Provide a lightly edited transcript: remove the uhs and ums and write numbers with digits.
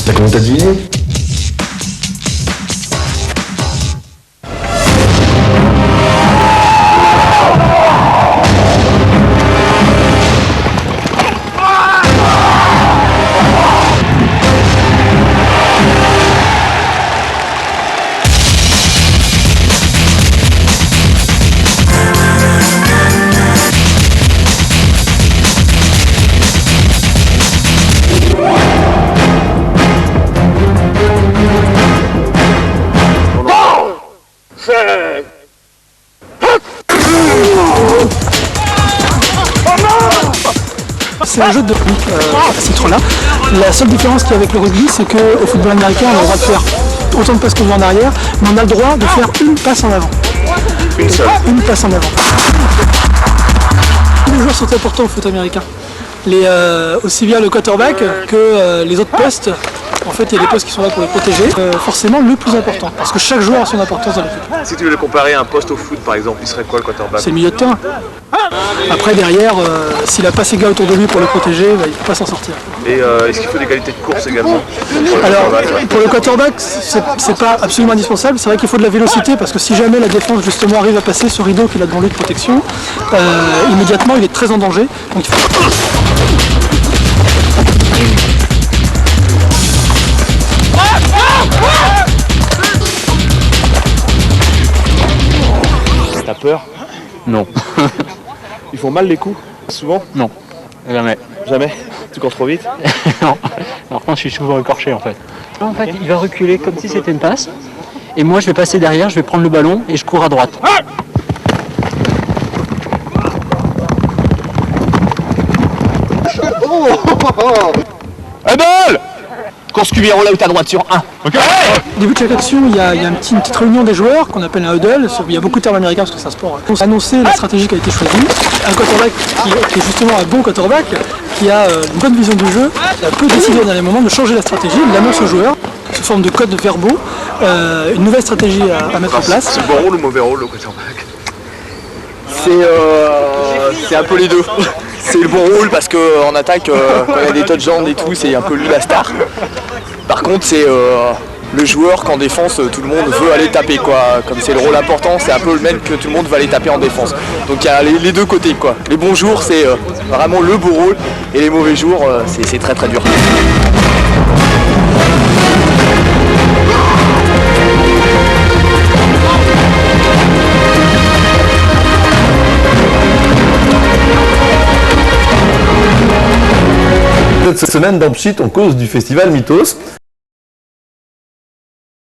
T'as comment t'as deviné? C'est un jeu de à ce titre-là. La seule différence qu'il y a avec le rugby, c'est qu'au football américain, on a le droit de faire autant de passes qu'on veut en arrière, mais on a le droit de faire une passe en avant. Une seule. Une passe en avant. Les joueurs sont importants au foot américain. Aussi bien le quarterback que les autres postes. En fait, il y a des postes qui sont là pour les protéger. Forcément, le plus important, parce que chaque joueur a son importance dans l'équipe. Si tu veux le comparer à un poste au foot par exemple, il serait quoi le quarterback? C'est le milieu de terrain. Après, derrière, s'il n'a pas ses gars autour de lui pour le protéger, il ne peut pas s'en sortir. Et est-ce qu'il faut des qualités de course également? Alors, pour le quarterback, c'est pas absolument indispensable. C'est vrai qu'il faut de la vélocité, parce que si jamais la défense justement arrive à passer ce rideau qu'il a devant lui de protection, immédiatement, il est très en danger. Donc, il faut... T'as peur? Non. Ils font mal les coups? Souvent? Non. Jamais. Jamais? Tu cours trop vite? Non. Par contre, je suis souvent écorché en fait. En fait, il va reculer comme si c'était une passe. Et moi, je vais passer derrière, je vais prendre le ballon et je cours à droite. Un ball! Course Cubero là où t'as droite sur 1. Okay. Au début de chaque action, il y a une petite réunion des joueurs qu'on appelle un huddle. Il y a beaucoup de termes américains parce que c'est un sport. On s'est annoncé la stratégie qui a été choisie. Un quarterback qui est justement un bon quarterback, qui a une bonne vision du jeu, peut décider dans les moments de changer la stratégie. Il annonce aux joueurs, sous forme de codes verbaux, une nouvelle stratégie à mettre en place. C'est bon rôle ou mauvais rôle le quarterback? C'est un peu les deux. C'est le bon rôle parce qu'en attaque, quand il y a des touchdowns et tout, c'est un peu lui la star. Par contre, c'est le joueur qu'en défense, tout le monde veut aller taper, quoi. Comme c'est le rôle important, c'est un peu le même que tout le monde va aller taper en défense. Donc il y a les deux côtés, quoi. Les bons jours, c'est vraiment le beau rôle, et les mauvais jours, c'est très très dur. Cette semaine dans Pchit, on cause du festival Mythos.